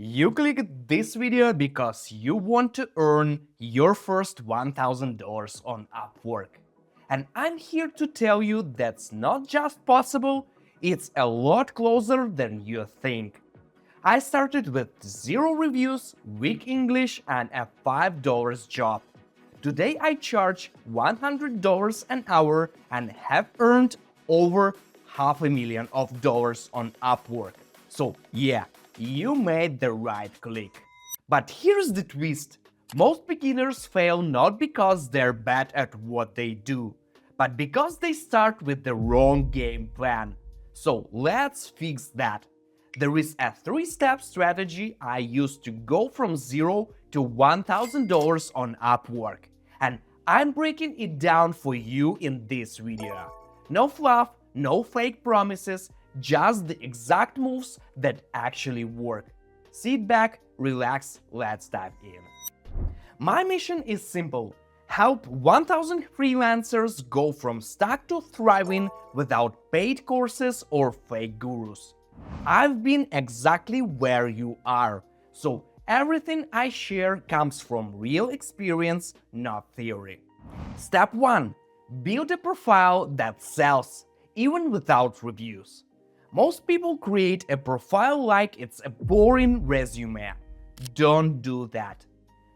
You clicked this video because you want to earn your first $1,000 on Upwork. And I'm here to tell you that's not just possible, it's a lot closer than you think. I started with 0 reviews, weak English, and a $5 job. Today I charge $100 an hour and have earned over $500,000 on Upwork. So yeah, you made the right click. But here's the twist. Most beginners fail not because they're bad at what they do, but because they start with the wrong game plan. So let's fix that. There is a 3-step strategy I use to go from 0 to $1,000 on Upwork. And I'm breaking it down for you in this video. No fluff, no fake promises, just the exact moves that actually work. Sit back, relax, let's dive in. My mission is simple. Help 1,000 freelancers go from stuck to thriving without paid courses or fake gurus. I've been exactly where you are, so everything I share comes from real experience, not theory. Step 1. Build a profile that sells, even without reviews. Most people create a profile like it's a boring resume. Don't do that.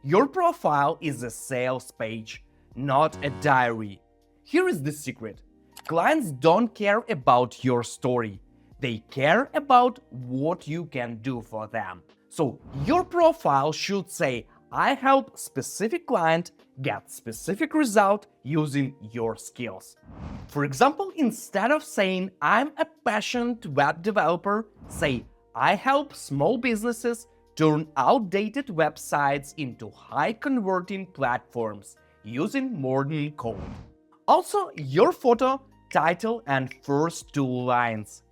Your profile is a sales page, not a diary. Here is the secret. Clients don't care about your story. They care about what you can do for them. So your profile should say, I help specific client get specific result using your skills. For example, instead of saying, I'm a passionate web developer, say, I help small businesses turn outdated websites into high-converting platforms using modern code. Also, your photo, title, and first 2 lines.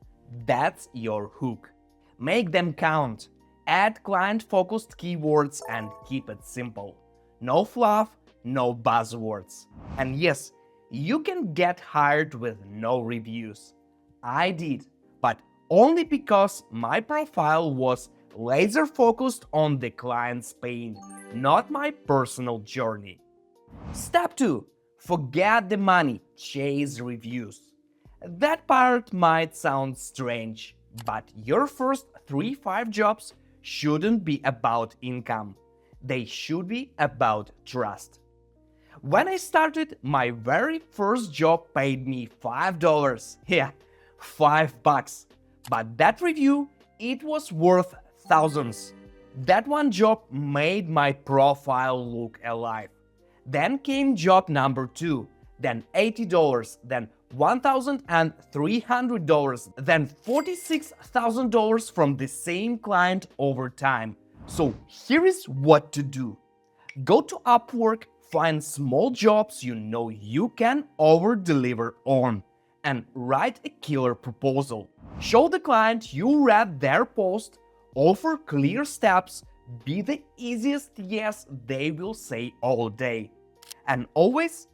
That's your hook. Make them count. Add client-focused keywords and keep it simple. No fluff, no buzzwords. And yes, you can get hired with no reviews. I did, but only because my profile was laser-focused on the client's pain, not my personal journey. Step 2. Forget the money, chase reviews. That part might sound strange, but your first 3-5 jobs shouldn't be about income. They should be about trust. When I started, my very first job paid me $5. Yeah, $5. But that review, it was worth thousands. That one job made my profile look alive. Then came job number 2, then $80, then $1,300, then $46,000 from the same client over time. So here is what to do. Go to Upwork, find small jobs you know you can over-deliver on, and write a killer proposal. Show the client you read their post, offer clear steps, be the easiest yes they will say all day. And always,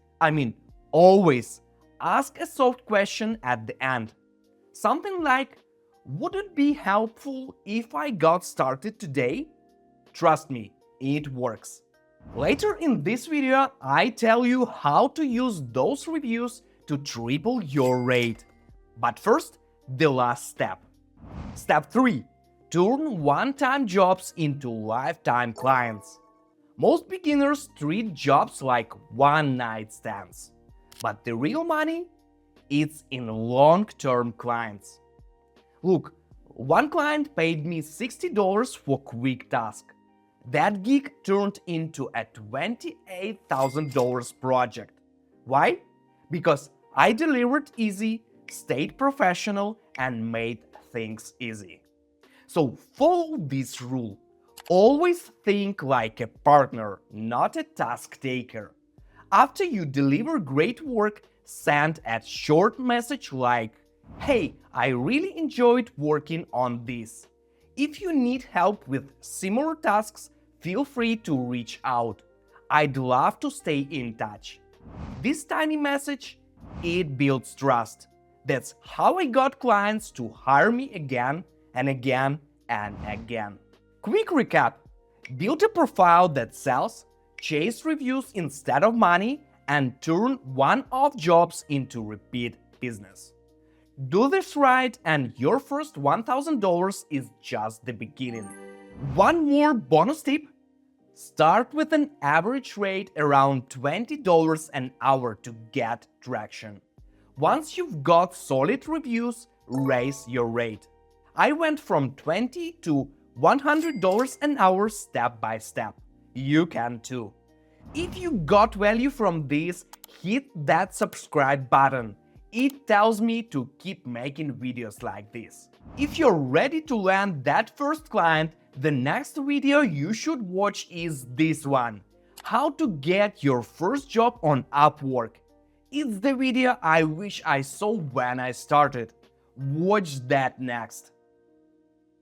always, ask a soft question at the end. Something like, would it be helpful if I got started today? Trust me, it works. Later in this video, I tell you how to use those reviews to triple your rate. But first, the last step. Step 3. Turn one-time jobs into lifetime clients. Most beginners treat jobs like one-night stands. But the real money? It's in long-term clients. Look, one client paid me $60 for quick task. That gig turned into a $28,000 project. Why? Because I delivered easy, stayed professional, and made things easy. So follow this rule. Always think like a partner, not a task taker. After you deliver great work, send a short message like, hey, I really enjoyed working on this. If you need help with similar tasks, feel free to reach out. I'd love to stay in touch. This tiny message, it builds trust. That's how I got clients to hire me again and again and again. Quick recap: build a profile that sells, chase reviews instead of money, and turn one-off jobs into repeat business. Do this right, and your first $1,000 is just the beginning. One more bonus tip: start with an average rate around $20 an hour to get traction. Once you've got solid reviews, raise your rate. I went from $20 to $100 an hour step by step. You can too. If you got value from this, hit that subscribe button. It tells me to keep making videos like this. If you're ready to land that first client, the next video you should watch is this one: how to get your first job on Upwork. It's the video I wish I saw when I started. Watch that next.